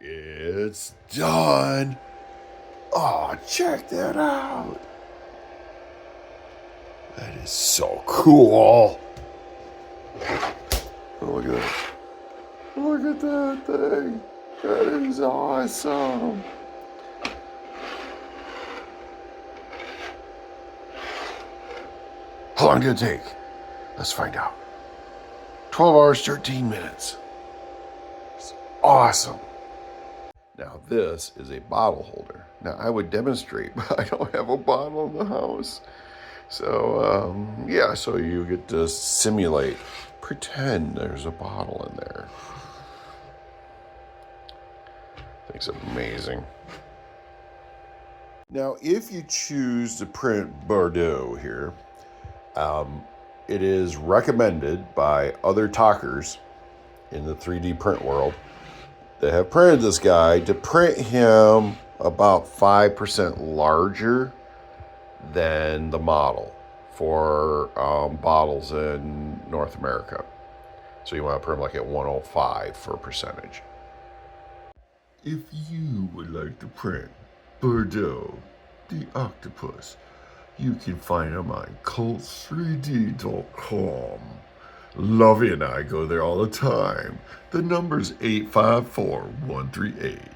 It's done. Oh, check that out. That is so cool. Oh, look at that. Look at that thing. That is awesome. How long did it take? Let's find out. 12 hours, 13 minutes. It's awesome. Now this is a bottle holder. Now I would demonstrate, but I don't have a bottle in the house. So yeah, so you get to simulate, pretend there's a bottle in there. It's amazing. Now if you choose to print Bordeaux here, it is recommended by other talkers in the 3D print world that have printed this guy to print him about 5% larger than the model for bottles in North America. So you want to print him like at 105 for a percentage. If you would like to print Bordeaux, the octopus, you can find him on Cult3D.com. Lovey and I go there all the time. The number's 854-138.